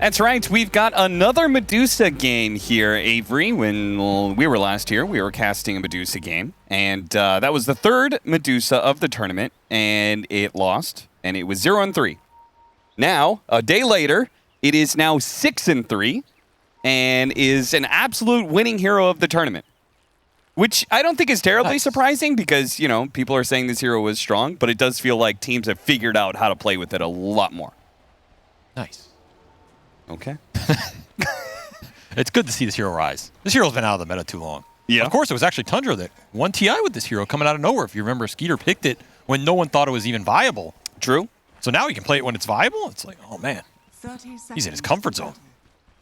That's right. We've got another Medusa game here, Avery. When we were last here, we were casting a Medusa game. And that was the third Medusa of the tournament. And it lost. And it was 0-3. Now, a day later, it is now 6-3. And is an absolute winning hero of the tournament. Which I don't think is terribly surprising because, you know, people are saying this hero was strong. But it does feel like teams have figured out how to play with it a lot more. Nice. Okay. It's good to see this hero rise. This hero's been out of the meta too long. Yeah. Of course, it was actually Tundra that won TI with this hero coming out of nowhere. If you remember, Skeeter picked it when no one thought it was even viable. True. So now he can play it when it's viable. It's like, oh man, he's in his comfort zone.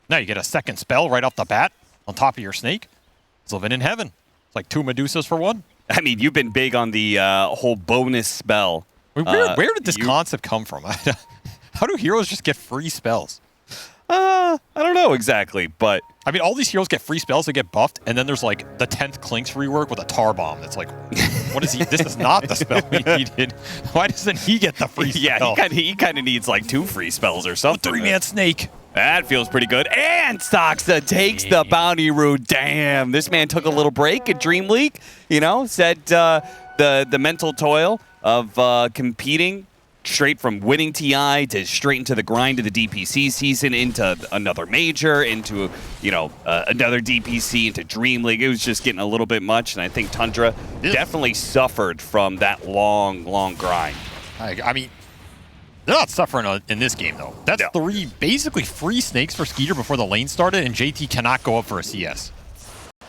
Now you get a second spell right off the bat on top of your snake. He's living in heaven. It's like 2 Medusas for 1. I mean, you've been big on the whole bonus spell. Where did this concept come from? How do heroes just get free spells? I don't know exactly, but... I mean, all these heroes get free spells, they get buffed, and then there's like the 10th Clinks rework with a tar bomb. That's like, what is he? This is not the spell we needed. Why doesn't he get the free spell? Yeah, he kind of needs like 2 free spells or something. 3-man snake. That feels pretty good. And Soxa takes the bounty route. Damn, this man took a little break at Dream League, you know, said the mental toil of competing straight from winning TI to straight into the grind of the DPC season, into another major, into, you know, another DPC, into Dream League. It was just getting a little bit much, and I think Tundra definitely suffered from that long, long grind. I mean, they're not suffering in this game, though. That's 3 basically free snakes for Skeeter before the lane started, and JT cannot go up for a CS.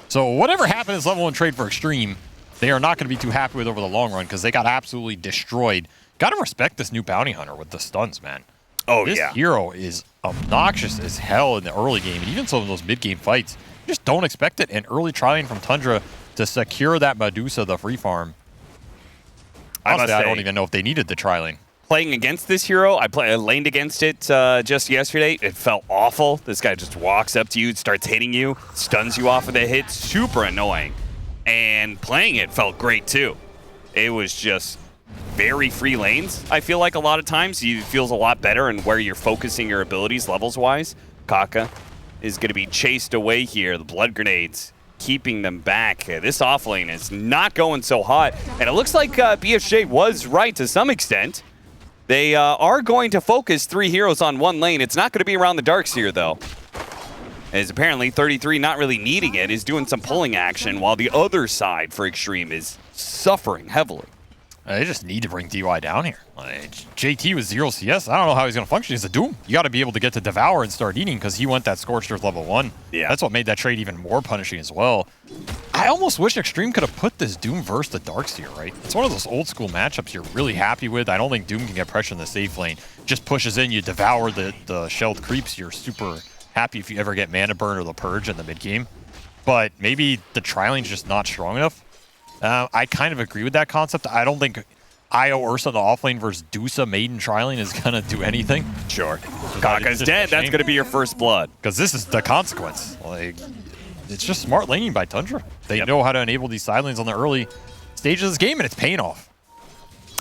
So whatever happened in this level 1 trade for Xtreme, they are not going to be too happy with over the long run because they got absolutely destroyed. Got to respect this new bounty hunter with the stuns, man. Oh, this hero is obnoxious as hell in the early game, and even some of those mid-game fights. You just don't expect it. And early trying from Tundra to secure that Medusa, the free farm. Honestly, I don't even know if they needed the tri-lane. Playing against this hero, I laned against it just yesterday. It felt awful. This guy just walks up to you, starts hitting you, stuns you off of the hit. Super annoying. And playing it felt great, too. It was just very free lanes. I feel like a lot of times it feels a lot better in where you're focusing your abilities levels-wise. Kaka is going to be chased away here. The blood grenades keeping them back. This offlane is not going so hot. And it looks like BFJ was right to some extent. They are going to focus 3 heroes on 1 lane. It's not going to be around the Darkseer, though. As apparently 33, not really needing it, is doing some pulling action, while the other side for Xtreme is suffering heavily. They just need to bring DY down here. JT with 0 CS, I don't know how he's going to function. He's a Doom. You got to be able to get to Devour and start eating because he went that Scorched Earth level 1. Yeah. That's what made that trade even more punishing as well. I almost wish Xtreme could have put this Doom versus the Darkseer, right? It's one of those old school matchups you're really happy with. I don't think Doom can get pressure in the safe lane. Just pushes in, you devour the shelled creeps. You're super happy if you ever get Mana Burn or the Purge in the mid game. But maybe the tri-lane's just not strong enough. I kind of agree with that concept. I don't think Io Ursa in the offlane versus Dusa Maiden tri-lane is going to do anything. Sure. Kaka's dead. That's going to be your first blood. Because this is the consequence. Like, it's just smart laning by Tundra. They know how to enable these side lanes on the early stages of this game, and it's paying off.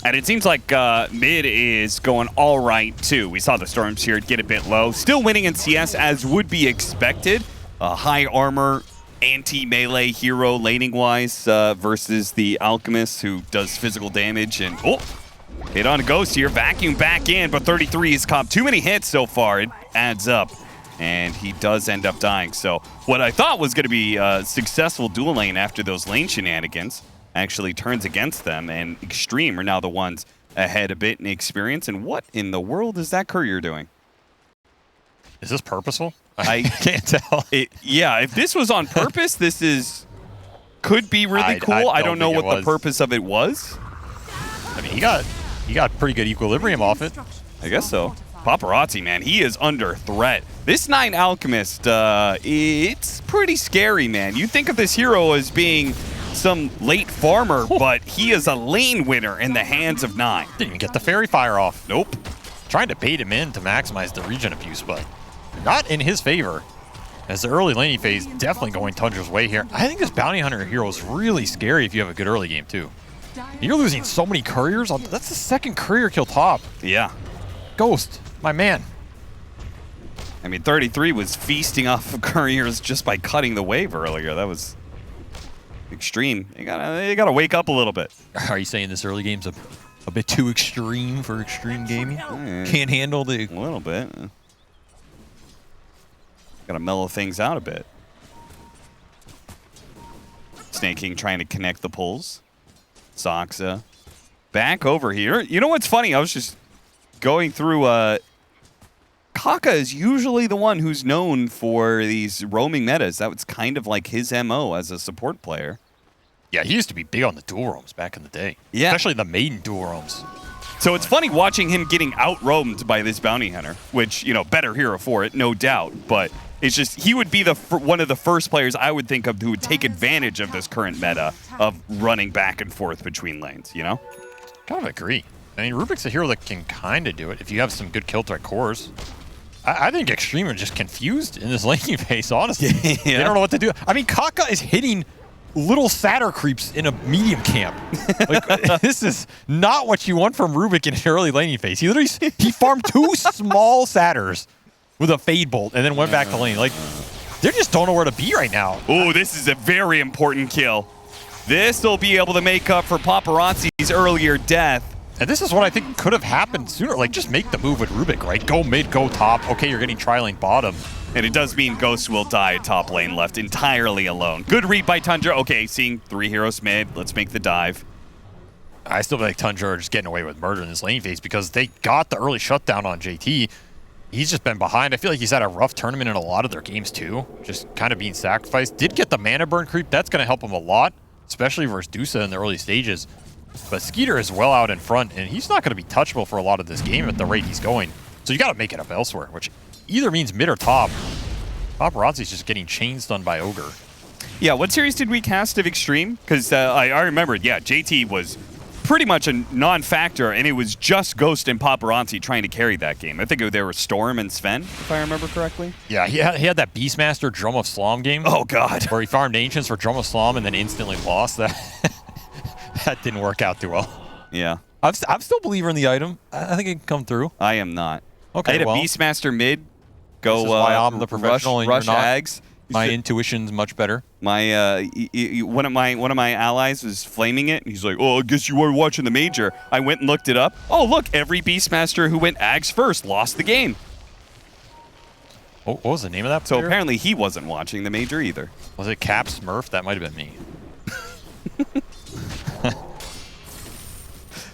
And it seems like mid is going all right, too. We saw the Storms here get a bit low. Still winning in CS as would be expected. High armor, anti-melee hero laning-wise versus the Alchemist, who does physical damage. And hit on a Ghost here, vacuum back in, but 33 has caught too many hits so far. It adds up, and he does end up dying. So what I thought was going to be a successful dual lane after those lane shenanigans actually turns against them, and Xtreme are now the ones ahead a bit in experience. And what in the world is that courier doing? Is this purposeful? I can't tell. Yeah, if this was on purpose, could be really cool. I don't know what the purpose of it was. I mean, he got pretty good equilibrium off it. I guess so. Paparazzi, man, he is under threat. This 9 Alchemist, it's pretty scary, man. You think of this hero as being some late farmer, but he is a lane winner in the hands of 9. Didn't even get the Fairy Fire off. Nope. Trying to bait him in to maximize the regen abuse, but not in his favor. As the early laning phase definitely going Tundra's way here. I think this Bounty Hunter hero is really scary if you have a good early game, too. You're losing so many couriers. That's the 2nd courier kill top. Yeah. Ghost, my man. I mean, 33 was feasting off of couriers just by cutting the wave earlier. That was extreme. You gotta wake up a little bit. Are you saying this early game's a bit too extreme for extreme gaming? Can't handle the... A little bit. Gotta mellow things out a bit. Snake King trying to connect the pulls. Soxa back over here. You know what's funny? I was just going through... Kaka is usually the one who's known for these roaming metas. That was kind of like his MO as a support player. Yeah, he used to be big on the dual roams back in the day. Yeah. Especially the maiden dual roams. So it's funny watching him getting out-roamed by this bounty hunter, which, you know, better hero for it, no doubt. But it's just, he would be one of the first players I would think of who would take advantage of this current meta of running back and forth between lanes, you know? Kind of agree. I mean, Rubik's a hero that can kind of do it if you have some good kill threat cores. I think Xtreme are just confused in this laning phase, honestly. Yeah. They don't know what to do. I mean, Kaka is hitting little satyr creeps in a medium camp. Like, this is not what you want from Rubik in an early laning phase. He farmed 2 small satyrs with a fade bolt and then went back to lane. Like, they just don't know where to be right now. Oh, this is a very important kill. This will be able to make up for Paparazzi's earlier death. And this is what I think could have happened sooner. Like, just make the move with Rubik, right? Go mid, go top. Okay, you're getting tri-lane bottom. And it does mean Ghost will die top lane left entirely alone. Good read by Tundra. Okay, seeing 3 heroes mid. Let's make the dive. I still feel like Tundra are just getting away with murder in this lane phase because they got the early shutdown on JT. He's just been behind. I feel like he's had a rough tournament in a lot of their games too. Just kind of being sacrificed. Did get the mana burn creep. That's going to help him a lot, especially versus Dusa in the early stages. But Skeeter is well out in front, and he's not going to be touchable for a lot of this game at the rate he's going. So you got to make it up elsewhere, which either means mid or top. Paparazzi's just getting chains done by Ogre. Yeah, what series did we cast of Xtreme? Because I remembered, yeah, JT was pretty much a non-factor, and it was just Ghost and Paparazzi trying to carry that game. I think there were Storm and Sven, if I remember correctly. Yeah, he had that Beastmaster Drum of Slom game. Oh, God. Where he farmed Ancients for Drum of Slom and then instantly lost. That didn't work out too well. Yeah. I'm still a believer in the item. I think it can come through. I am not. Okay, I had well, a Beastmaster mid. Go this is why I'm the professional rush and you're not. Ags. My intuition's much better. My one of my allies was flaming it, and he's like, "Oh, I guess you were watching the major." I went and looked it up. Oh, look, every Beastmaster who went Ags first lost the game. Oh, what was the name of that So player? apparently he wasn't watching the major either. Was it Cap Smurf? That might have been me.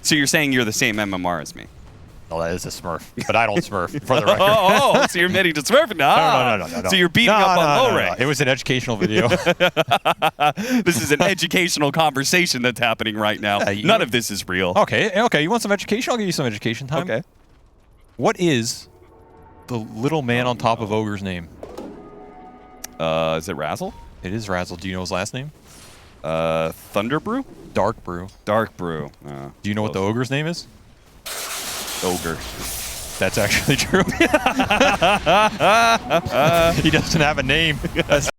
So you're saying you're the same MMR as me? No, that is a Smurf, but I don't Smurf, for the record. So you're admitting to Smurfing now? No. So you're beating up on low rank. It was an educational video. This is an educational conversation that's happening right now. None of this is real. Okay. You want some education? I'll give you some education time. Okay. What is the little man on top of Ogre's name? Is it Razzle? It is Razzle. Do you know his last name? Thunder Brew? Dark Brew. Dark Brew. Do you know what the Ogre's name is? Ogre. That's actually true. He doesn't have a name.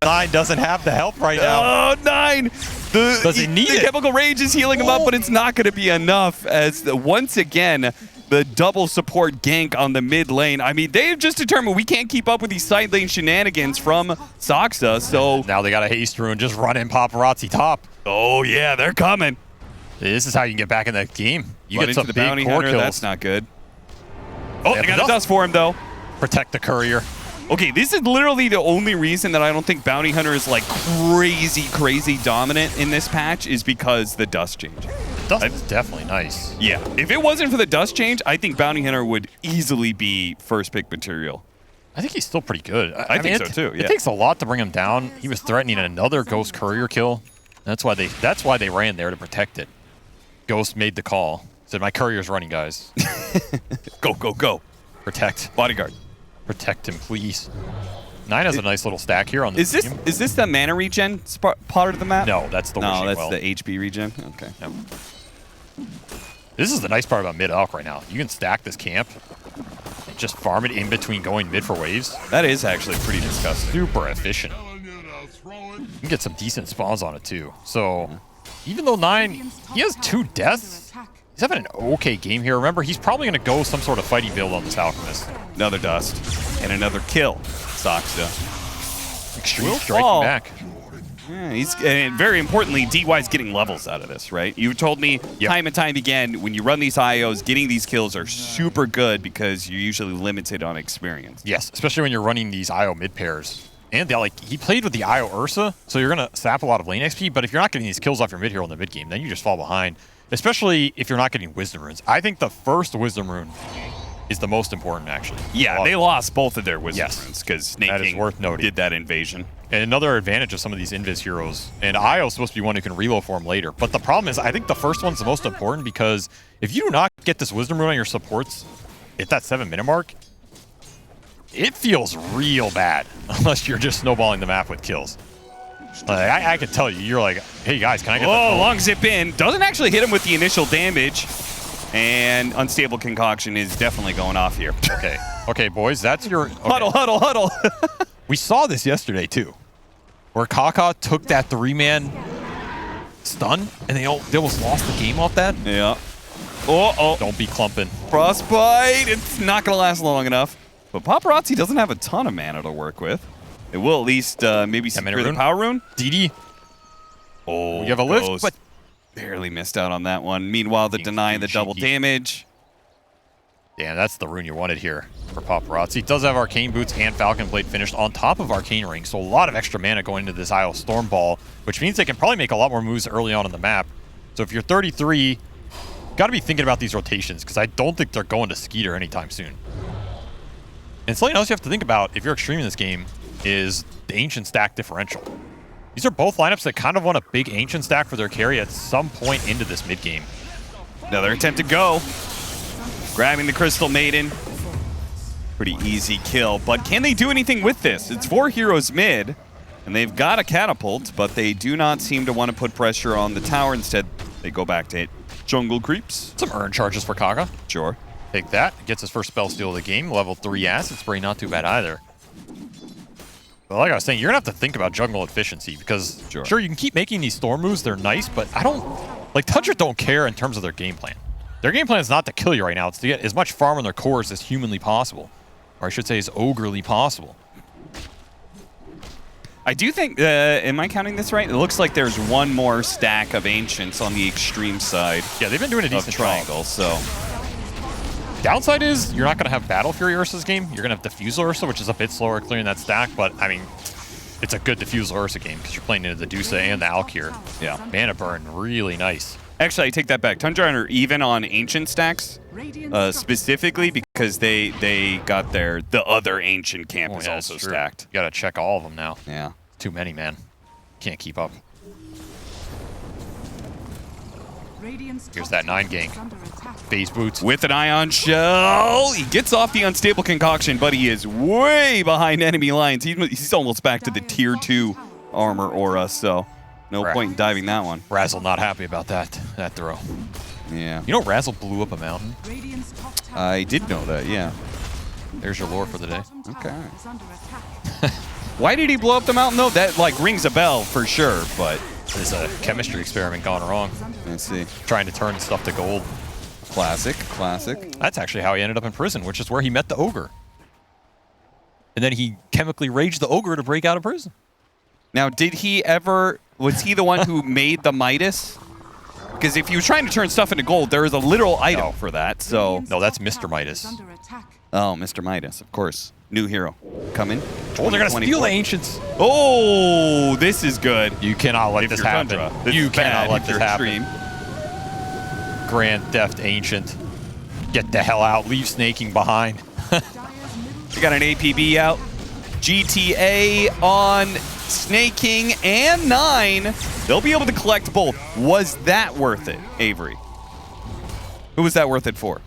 Nine doesn't have the help right now. Oh, 9! Does he need it? Chemical Rage is healing him up, but it's not going to be enough as once again, the double support gank on the mid lane. I mean, they've just determined we can't keep up with these side lane shenanigans from Soxa, so... Now they got to haste through and just run in Paparazzi top. Oh, yeah, they're coming. This is how you can get back in that game. You get some the big bounty core hunter, kills. that's not good. Oh, they got a dust for him, though. Protect the courier. Okay, this is literally the only reason that I don't think Bounty Hunter is like crazy dominant in this patch is because the dust change. Dust is definitely nice. Yeah, if it wasn't for the dust change, I think Bounty Hunter would easily be first pick material. I think he's still pretty good. I think so too. Yeah. It takes a lot to bring him down. He was threatening another Ghost courier kill. That's why they ran there to protect it. Ghost made the call. Said, "My courier's running, guys." Go. Protect. Bodyguard. Protect him, please. 9 has a nice little stack here on the team. Is this the mana regen part of the map? No, that's the No, wishing that's well. the HP regen. Okay. Yep. This is the nice part about mid-alk right now. You can stack this camp and just farm it in between going mid for waves. That is actually pretty disgusting. Super efficient. You can get some decent spawns on it too. So even though 9, he has 2 deaths, he's having an okay game here. Remember, he's probably going to go some sort of fighting build on this Alchemist. Another dust. And another kill. Soxta. Xtreme striking back. Yeah, and very importantly, DY's getting levels out of this, right? You told me time and time again, when you run these IOs, getting these kills are super good because you're usually limited on experience. Yes, especially when you're running these IO mid pairs. And he played with the IO Ursa, so you're going to sap a lot of lane XP, but if you're not getting these kills off your mid hero in the mid game, then you just fall behind, especially if you're not getting Wisdom Runes. I think the first Wisdom Rune is the most important, actually. Yeah, they lost both of their Wisdom Runes because Snake that is King worth noting. did that invasion. And another advantage of some of these Invis heroes, and Io's supposed to be one who can reload for him later, but the problem is I think the first one's the most important because if you do not get this Wisdom Rune on your supports at that 7-minute mark, it feels real bad unless you're just snowballing the map with kills. I can tell you, you're like, hey guys, can I get the long zip in. Doesn't actually hit him with the initial damage. And Unstable Concoction is definitely going off here. Okay, boys, that's your... Okay. Huddle. We saw this yesterday, too, where Kaka took that 3-man stun, and they almost lost the game off that. Yeah. Oh. Don't be clumping. Frostbite. It's not going to last long enough. But Paparazzi doesn't have a ton of mana to work with. It will at least maybe secure the power rune. DD. Oh, you have a lift, but barely missed out on that one. Meanwhile, the deny the double damage. Damn, that's the rune you wanted here for Paparazzi. It does have Arcane Boots and Falcon Blade finished on top of Arcane Ring, so a lot of extra mana going into this Isle Storm Ball, which means they can probably make a lot more moves early on in the map. So if you're 33, got to be thinking about these rotations, because I don't think they're going to Skeeter anytime soon. And something else you have to think about if you're Xtreme in this game is the Ancient stack differential. These are both lineups that kind of want a big Ancient stack for their carry at some point into this mid game. Another attempt to go. Grabbing the Crystal Maiden. Pretty easy kill, but can they do anything with this? It's 4 heroes mid, and they've got a catapult, but they do not seem to want to put pressure on the tower. Instead, they go back to hit jungle creeps. Some earn charges for Kaka. Sure. Take that. Gets his first spell steal of the game. Level 3 Acid Spray, not too bad either. But like I was saying, you're going to have to think about jungle efficiency because, sure, you can keep making these storm moves. They're nice, but I don't... Like, Tundra don't care in terms of their game plan. Their game plan is not to kill you right now. It's to get as much farm on their cores as humanly possible. Or I should say as ogrely possible. I do think, am I counting this right? It looks like there's one more stack of Ancients on the Xtreme side. Yeah, they've been doing a decent triangle, so... Downside is you're not going to have Battle Fury Ursa's game. You're going to have Diffusal Ursa, which is a bit slower clearing that stack, but, I mean, it's a good Diffusal Ursa game because you're playing into the Dusa and the Alkir. Yeah. Mana burn, really nice. Actually, I take that back. Tundra are even on Ancient stacks, specifically because they got the other Ancient camp is also stacked. You got to check all of them now. Yeah. Too many, man. Can't keep up. Here's that 9 gank. Phase boots. With an Ion Shell. He gets off the Unstable Concoction, but he is way behind enemy lines. He's almost back to the tier 2 armor aura, so no point in diving that one. Razzle not happy about that throw. Yeah. You know Razzle blew up a mountain? I did know that, yeah. There's your lore for the day. Okay. Why did he blow up the mountain, though? That, like, rings a bell for sure, but... There's a chemistry experiment gone wrong. Let's see. Trying to turn stuff to gold. Classic. That's actually how he ended up in prison, which is where he met the ogre. And then he chemically raged the ogre to break out of prison. Now, did he ever... Was he the one who made the Midas? Because if he was trying to turn stuff into gold, there is a literal item for that, so... No, that's Mr. Midas. Oh, Mr. Midas, of course. New hero. Coming. Oh, they're going to steal the Ancients. Oh, this is good. You cannot let this happen. You cannot let this happen. Grand Theft Ancient. Get the hell out. Leave snaking behind. We got an APB out. GTA on Snake King and 9. They'll be able to collect both. Was that worth it, Avery? Who was that worth it for?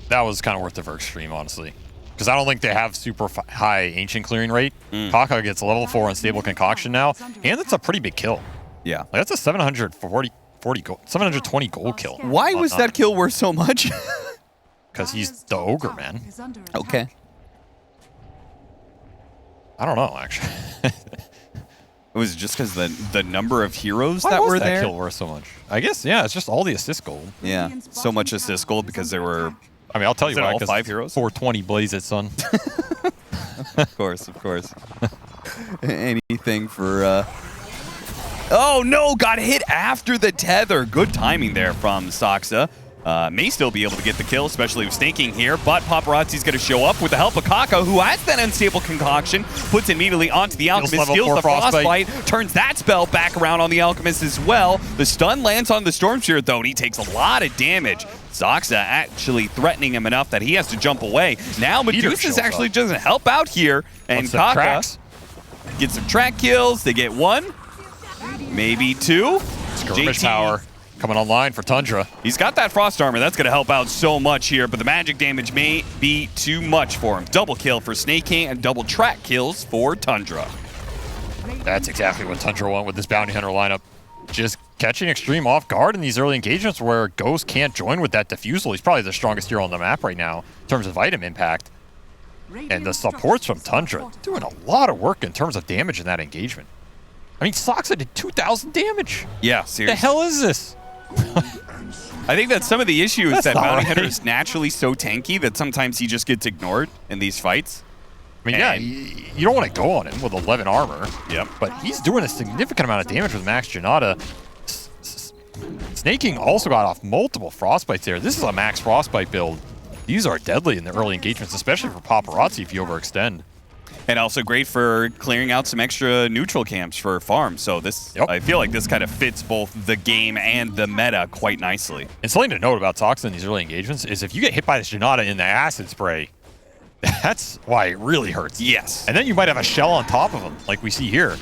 That was kind of worth it for Xtreme, honestly. Because I don't think they have super high Ancient clearing rate. Kaka gets level 4 Unstable Concoction now, and it's a pretty big kill. Yeah. Like, that's a 720 gold kill. Why was that kill worth so much? Because he's the ogre, man. Okay. I don't know, actually. It was just because the number of heroes Why that was were that there? kill worth so much? I guess, yeah, it's just all the assist gold. Yeah, so much assist gold because there were... I mean, I'll tell you why. All 5 heroes? 420 blaze it, son. Of course, of course. Anything for... Oh, no! Got hit after the tether. Good timing there from Saksa. May still be able to get the kill, especially with snaking here, but Paparazzi's going to show up with the help of Kaka, who has that unstable concoction, puts it immediately onto the Alchemist, steals the Frostbite, turns that spell back around on the Alchemist as well. The stun lands on the Storm Spirit, though, and he takes a lot of damage. Saksa actually threatening him enough that he has to jump away. Now Medusa's actually doesn't help out here, and Kaka gets some track kills. They get 1, maybe 2. Skirmish power coming online for Tundra. He's got that frost armor. That's going to help out so much here, but the magic damage may be too much for him. Double kill for Snake King and double track kills for Tundra. That's exactly what Tundra want with this Bounty Hunter lineup. Just catching Xtreme off guard in these early engagements where Ghost can't join with that Diffusal. He's probably the strongest hero on the map right now in terms of item impact. And the supports from Tundra doing a lot of work in terms of damage in that engagement. I mean, Saksa did 2,000 damage. Yeah, seriously. The hell is this? I think that's some of the issue is that Bounty Hunter is naturally so tanky that sometimes he just gets ignored in these fights. I mean, yeah, you don't want to go on him with 11 armor. Yep. But he's doing a significant amount of damage with Max Janata. Snaking also got off multiple Frostbites there. This is a Max Frostbite build. These are deadly in the early engagements, especially for Paparazzi if you overextend. And also great for clearing out some extra neutral camps for farm. So this, I feel like this kind of fits both the game and the meta quite nicely. And something to note about Saksa in these early engagements is if you get hit by this Janata in the acid spray, that's why it really hurts. Yes. And then you might have a shell on top of him, like we see here.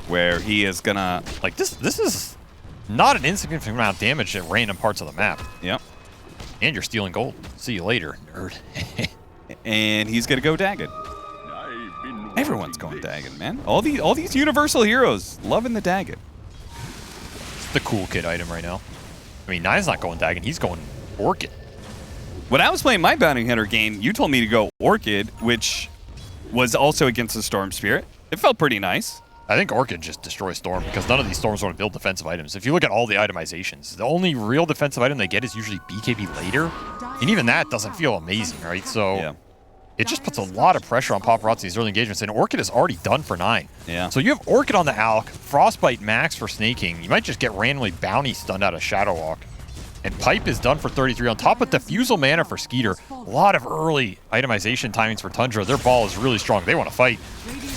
Where he is gonna... Like, this is not an insignificant amount of damage at random parts of the map. Yep. And you're stealing gold. See you later, nerd. And he's gonna go Dagged. Everyone's going Dagged, man. All these universal heroes loving the Dagged. It's the cool kid item right now. I mean, Nine's not going Dagged, he's going Orchid. When I was playing my Bounty Hunter game, you told me to go Orchid, which was also against the Storm Spirit. It felt pretty nice. I think Orchid just destroys Storm because none of these Storms want to build defensive items. If you look at all the itemizations, the only real defensive item they get is usually BKB later. And even that doesn't feel amazing, right? So it just puts a lot of pressure on Paparazzi's early engagements. And Orchid is already done for 9. Yeah. So you have Orchid on the Alk, Frostbite Max for Snaking. You might just get randomly Bounty stunned out of Shadow Walk. And Pipe is done for 33 on top of Diffusal Mana for Skeeter. A lot of early itemization timings for Tundra. Their ball is really strong. They want to fight.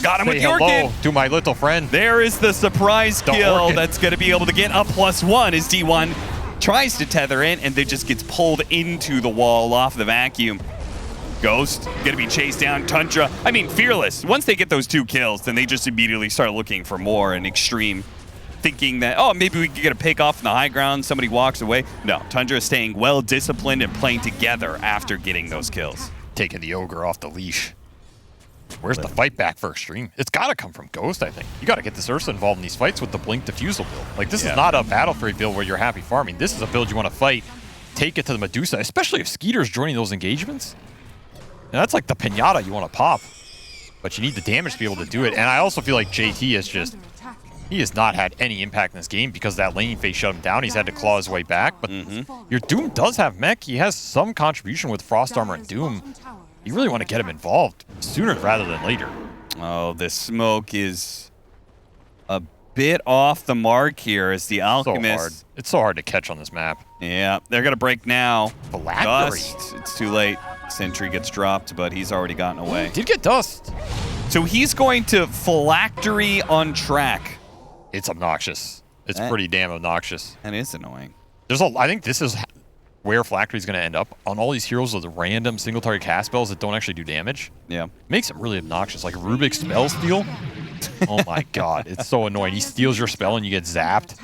Got him with the Orchid. Orchid. To my little friend. There is the surprise kill that's going to be able to get a +1 as D1 tries to tether in and then just gets pulled into the wall off the vacuum. Ghost going to be chased down. Tundra, I mean, Fearless. Once they get those 2 kills, then they just immediately start looking for more and Xtreme. Thinking that, oh, maybe we could get a pick off in the high ground, somebody walks away. No, Tundra is staying well-disciplined and playing together after getting those kills. Taking the Ogre off the leash. Where's the fight back for Xtreme? It's got to come from Ghost, I think. You got to get this Ursa involved in these fights with the Blink Diffusal build. Like, this is not a Battle Fury build where you're happy farming. This is a build you want to fight, take it to the Medusa, especially if Skeeter's joining those engagements. And that's like the pinata you want to pop. But you need the damage to be able to do it. And I also feel like JT is just... He has not had any impact in this game because that laning phase shut him down. He's had to claw his way back. But your Doom does have mech. He has some contribution with Frost Armor and Doom. You really want to get him involved sooner rather than later. Oh, the smoke is a bit off the mark here as the Alchemist. It's so hard to catch on this map. Yeah, they're going to break now. Phylactery. Dust. It's too late. Sentry gets dropped, but he's already gotten away. Did get Dust. So he's going to Phylactery on track. It's obnoxious. It's pretty damn obnoxious. That is annoying. I think this is where Phylactery is going to end up. On all these heroes with random single target cast spells that don't actually do damage. Yeah. Makes it really obnoxious. Like Rubik's Spell Steal. Oh my god. It's so annoying. He steals your spell and you get zapped.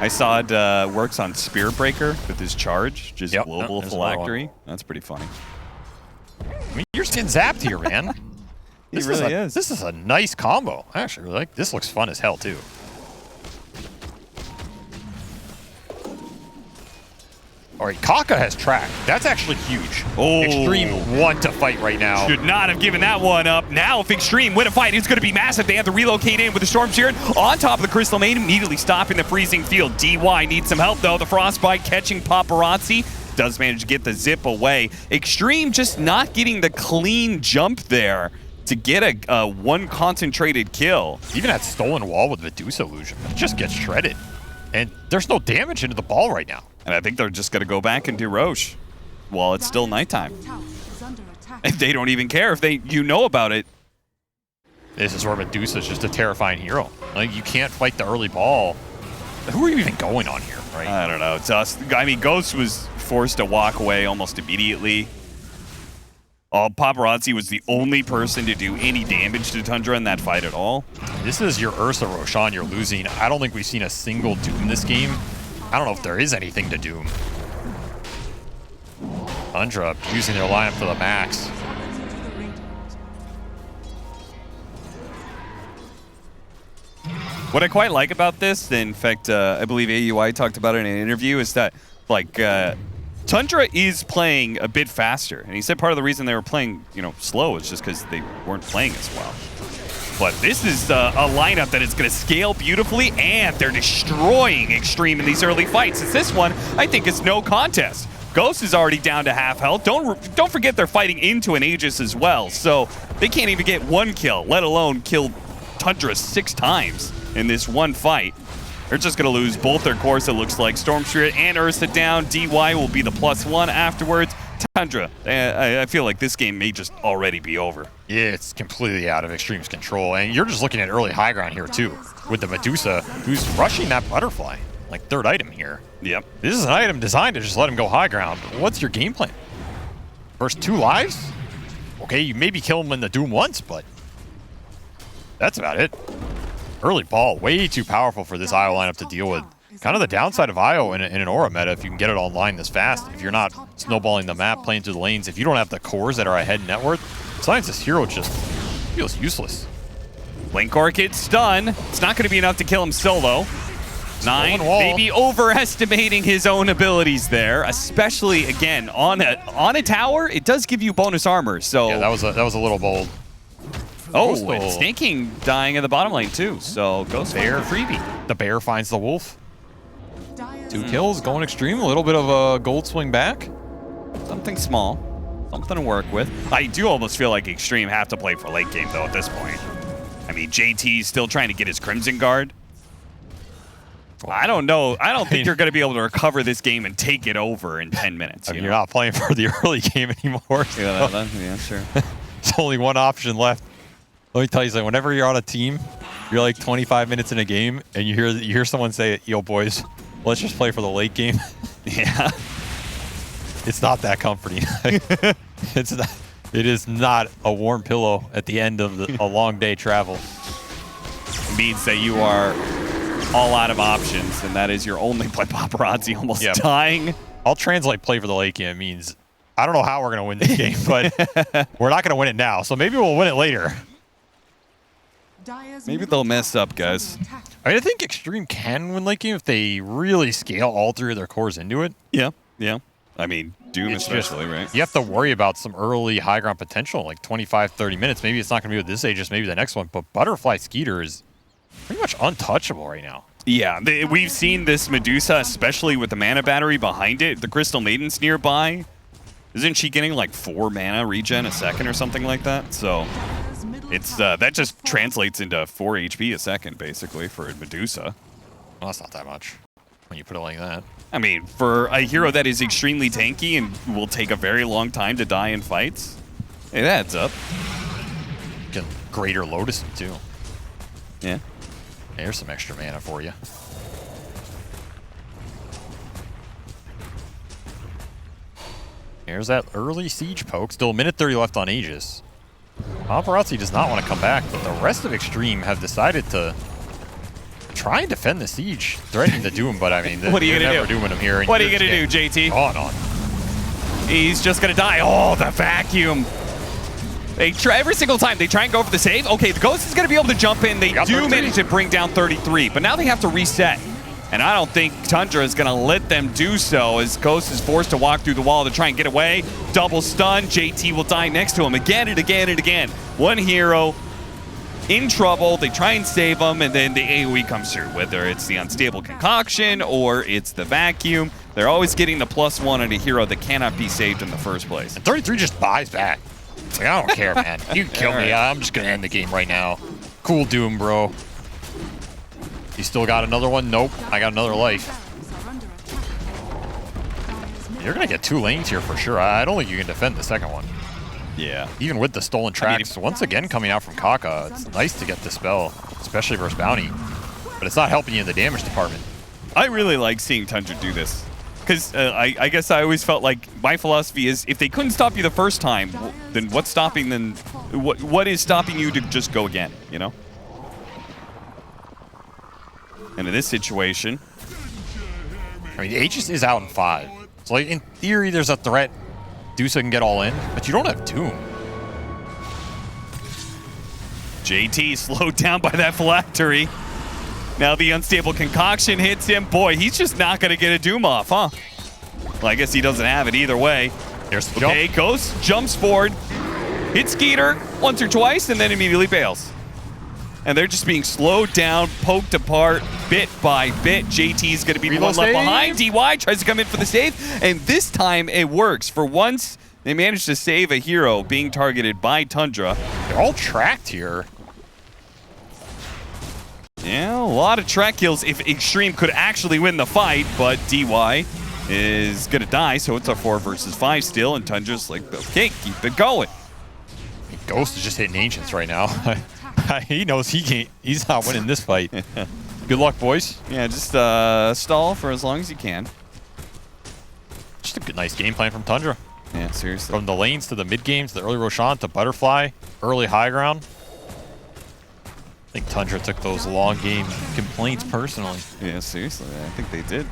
I saw it works on Spear Breaker with his charge. Just global Phylactery. That's pretty funny. I mean, you're just getting zapped here, man. It really is. This is a nice combo. I actually really like this. Looks fun as hell, too. All right, Kaka has track. That's actually huge. Oh. Xtreme want to fight right now. Should not have given that one up. Now, if Xtreme win a fight, it's going to be massive. They have to relocate in with the Storm Spirit on top of the Crystal Maiden, immediately stopping the freezing field. DY needs some help, though. The Frostbite catching Paparazzi. does manage to get the zip away. Xtreme just not getting the clean jump there to get a one concentrated kill. Even that stolen wall with Medusa illusion, it just gets shredded. And there's no damage into the ball right now. And I think they're just going to go back and do Roche while it's still nighttime. And they don't even care if you know about it. This is where Medusa is just a terrifying hero. Like, you can't fight the early ball. Who are you even going on here, right? I don't know. It's us. I mean, Ghost was forced to walk away almost immediately. Paparazzi was the only person to do any damage to Tundra in that fight at all. This is your Ursa Roshan you're losing. I don't think we've seen a single Doom this game. I don't know if there is anything to Doom. Tundra using their lineup to the max. What I quite like about this, in fact, I believe AUI talked about it in an interview, is that, like, Tundra is playing a bit faster, and he said part of the reason they were playing, slow is just because they weren't playing as well. But this is a lineup that is going to scale beautifully, and they're destroying Xtreme in these early fights. It's this one, I think, is no contest. Ghost is already down to half health. Don't forget they're fighting into an Aegis as well, so they can't even get one kill, let alone kill Tundra 6 times in this one fight. They're just going to lose both their cores, it looks like. Storm Spirit and Ursa down. DY will be the +1 afterwards. Tundra, I feel like this game may just already be over. Yeah, it's completely out of Xtreme's control. And you're just looking at early high ground here, too, with the Medusa, who's rushing that butterfly. Like, third item here. Yep. This is an item designed to just let him go high ground. What's your game plan? First 2 lives? Okay, you maybe kill him in the Doom once, but that's about it. Early ball, way too powerful for this IO lineup to deal with. Kind of the downside of IO in an Aura meta if you can get it online this fast. If you're not snowballing the map, playing through the lanes, if you don't have the cores that are ahead net worth, sometimes this hero just feels useless. Link Orchid stun. It's not going to be enough to kill him solo. 9, maybe overestimating his own abilities there, especially, again, on a tower, it does give you bonus armor, so... Yeah, that was a little bold. Oh, and Snaking dying in the bottom lane too, so Ghost Bear freebie. The bear finds the wolf. 2 kills, going Xtreme, a little bit of a gold swing back. Something small, something to work with. I do almost feel like Xtreme have to play for late game though at this point. I mean, JT's still trying to get his Crimson Guard. I don't know. I don't think you're going to be able to recover this game and take it over in 10 minutes. You're not playing for the early game anymore. So. Yeah, sure. There's only one option left. Let me tell you something. Whenever you're on a team, you're like 25 minutes in a game, and you hear someone say, "Yo, boys, let's just play for the late game." Yeah, it's not that comforting. It's not. It is not a warm pillow at the end of a long day travel. It means that you are all out of options, and that is your only play. Paparazzi almost dying. I'll translate play for the late game. It means I don't know how we're going to win this game, but we're not going to win it now. So maybe we'll win it later. Maybe they'll mess up, guys. I mean, I think Xtreme can win late game if they really scale all 3 of their cores into it. Yeah. I mean, Doom especially, right? You have to worry about some early high ground potential, like 25, 30 minutes. Maybe it's not going to be with this Aegis, maybe the next one. But Butterfly Skeeter is pretty much untouchable right now. Yeah, we've seen this Medusa, especially with the mana battery behind it. The Crystal Maiden's nearby. Isn't she getting like 4 mana regen a second or something like that? So it's that just translates into 4 HP a second, basically, for Medusa. Well, that's not that much when you put it like that. I mean, for a hero that is extremely tanky and will take a very long time to die in fights, it adds up. You can Greater Lotus him, too. Yeah. There's some extra mana for you. There's that early siege poke. Still a minute 30 left on Aegis. Paparazzi does not want to come back, but the rest of Xtreme have decided to try and defend the siege, threatening to Doom, but I mean, what are you going to do? Dooming him here. What are you going to do, JT? On. He's just going to die. Oh, the vacuum. They try every single time. They try and go for the save. Okay, the Ghost is going to be able to jump in. They do manage to bring down 33, but now they have to reset. And I don't think Tundra is going to let them do so as Ghost is forced to walk through the wall to try and get away. Double stun. JT will die next to him again and again and again. One hero in trouble. They try and save them, and then the AoE comes through. Whether it's the unstable concoction or it's the vacuum, they're always getting the +1 on a hero that cannot be saved in the first place. And 33 just buys back. It's like, I don't care, man. You can kill me. I'm just going to end the game right now. Cool, Doom, bro. You still got another one? Nope. I got another life. You're going to get 2 lanes here for sure. I don't think you can defend the second one. Yeah. Even with the stolen tracks, once again coming out from Kaka, it's nice to get the spell, especially versus Bounty. But it's not helping you in the damage department. I really like seeing Tundra do this. Because I guess I always felt like my philosophy is if they couldn't stop you the first time, then what's stopping them? What is stopping you to just go again, you know? And in this situation, I mean, Aegis is out in 5. So, like, in theory, there's a threat Dusa can get all in, but you don't have Doom. JT slowed down by that phylactery. Now the unstable concoction hits him. Boy, he's just not going to get a Doom off, huh? Well, I guess he doesn't have it either way. There's the jump. Okay, Ghost jumps forward, hits Skeeter once or twice, and then immediately bails. And they're just being slowed down, poked apart, bit by bit. JT's going to be the one left behind. DY tries to come in for the save, and this time it works. For once, they managed to save a hero being targeted by Tundra. They're all tracked here. Yeah, a lot of track kills if Xtreme could actually win the fight, but DY is going to die, so it's a 4 versus 5 still, and Tundra's like, okay, keep it going. Ghost is just hitting Ancients right now. He knows he's not winning this fight. Good luck, boys. Yeah, just stall for as long as you can. Just a good, nice game plan from Tundra. Yeah, seriously. From the lanes to the mid games, the early Roshan to Butterfly, early high ground. I think Tundra took those long game complaints personally. Yeah, seriously, I think they did.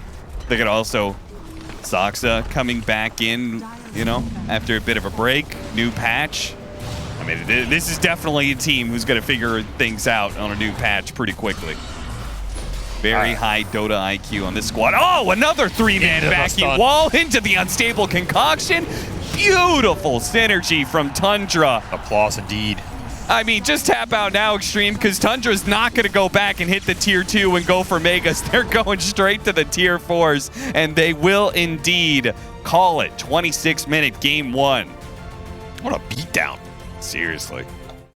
They could also, Soxa coming back in, you know, after a bit of a break, new patch. I mean, this is definitely a team who's going to figure things out on a new patch pretty quickly. Very high Dota IQ on this squad. Oh, another 3-man backing wall into the unstable concoction. Beautiful synergy from Tundra. Applause indeed. I mean, just tap out now, Xtreme, because Tundra's not going to go back and hit the tier 2 and go for Megas. They're going straight to the tier 4s, and they will indeed call it 26-minute game 1. What a beatdown. Seriously.